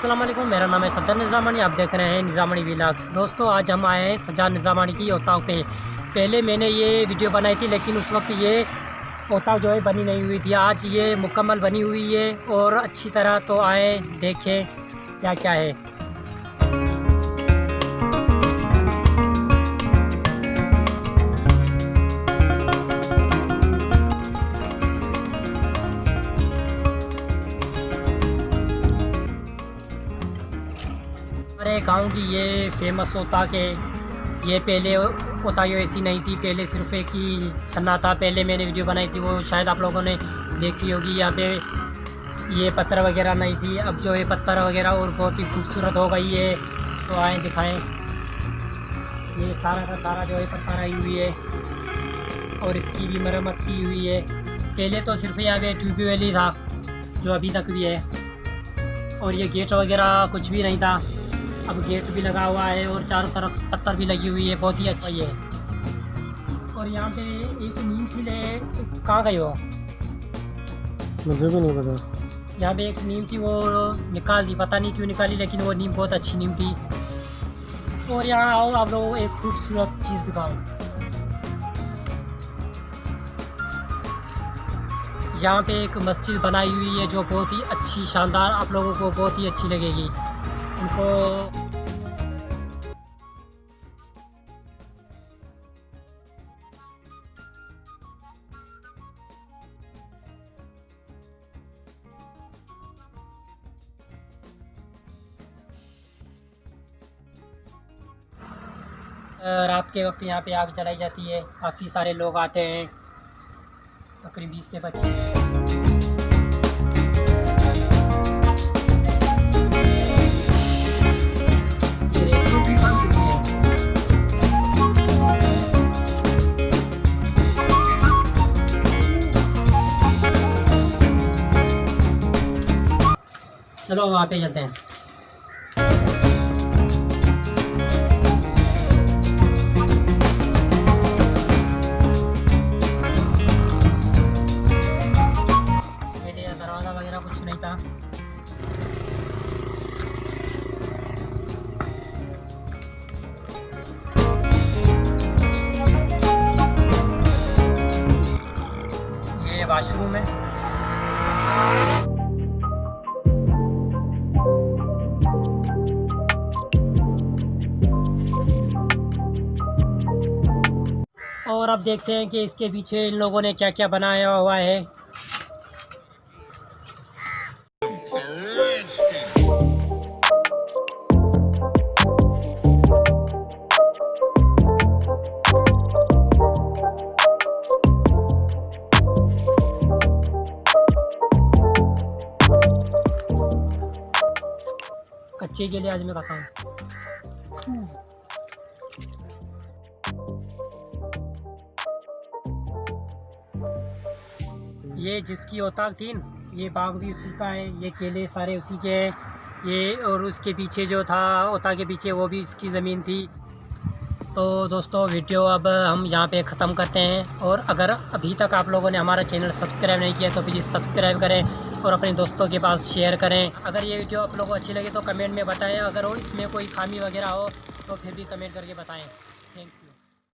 अस्सलाम वालेकुम, मेरा नाम है सज्जाद निज़ामानी। आप देख रहे हैं निज़ामानी व्लॉग्स। दोस्तों, आज हम आए हैं सज्जाद निज़ामानी की ओताव पे। पहले मैंने ये वीडियो बनाई थी, लेकिन उस वक्त ये ओताव जो है बनी नहीं हुई थी। आज ये मुकम्मल बनी हुई है और अच्छी तरह। तो आए देखें क्या क्या है। हमारे गांव की ये फेमस होता कि ये पहले होता ये ऐसी नहीं थी। पहले सिर्फ एक ही छन्ना था। पहले मैंने वीडियो बनाई थी, वो शायद आप लोगों ने देखी होगी। यहाँ पे ये पत्थर वगैरह नहीं थी। अब जो ये पत्थर वगैरह और बहुत ही खूबसूरत हो गई है। तो आए दिखाएं। ये सारा का सारा जो है पत्थर आई हुई है और इसकी भी मरम्मत की हुई है। पहले तो सिर्फ यहाँ पे ट्यूबवेल ही था, जो अभी तक भी है। और ये गेट वगैरह कुछ भी नहीं था। अब गेट भी लगा हुआ है और चारों तरफ पत्थर भी लगी हुई है। बहुत ही अच्छा ये है। और यहाँ पे एक नीम थी, कहाँ गई हो? मुझे भी नहीं पता। यहाँ पे एक नीम थी, वो निकाल दी, पता नहीं क्यों निकाली, लेकिन वो नीम बहुत अच्छी नीम थी। और यहाँ आओ, आप लोगों को एक खूबसूरत चीज़ दिखाओ। यहाँ पे एक मस्जिद बनाई हुई है जो बहुत ही अच्छी, शानदार, आप लोगों को बहुत ही अच्छी लगेगी। उनको रात के वक्त यहाँ पे आग जलाई जाती है। काफ़ी सारे लोग आते हैं, तकरीबन 20 से 25। चलो वहाँ पे चलते हैं। ये दरवाज़ा वगैरह कुछ नहीं था। ये वाशरूम है। और अब देखते हैं कि इसके पीछे इन लोगों ने क्या क्या बनाया हुआ है। कच्चे के लिए आज मैं बताऊँ। ये जिसकी औताक थी, ये बाग भी उसी का है। ये केले सारे उसी के हैं। ये और उसके पीछे जो था औताक के पीछे, वो भी उसकी ज़मीन थी। तो दोस्तों, वीडियो अब हम यहाँ पे ख़त्म करते हैं। और अगर अभी तक आप लोगों ने हमारा चैनल सब्सक्राइब नहीं किया तो प्लीज़ सब्सक्राइब करें और अपने दोस्तों के पास शेयर करें। अगर ये वीडियो आप लोगों को अच्छी लगे तो कमेंट में बताएं। अगर इसमें कोई खामी वगैरह हो तो फिर भी कमेंट करके बताएं। Thank you.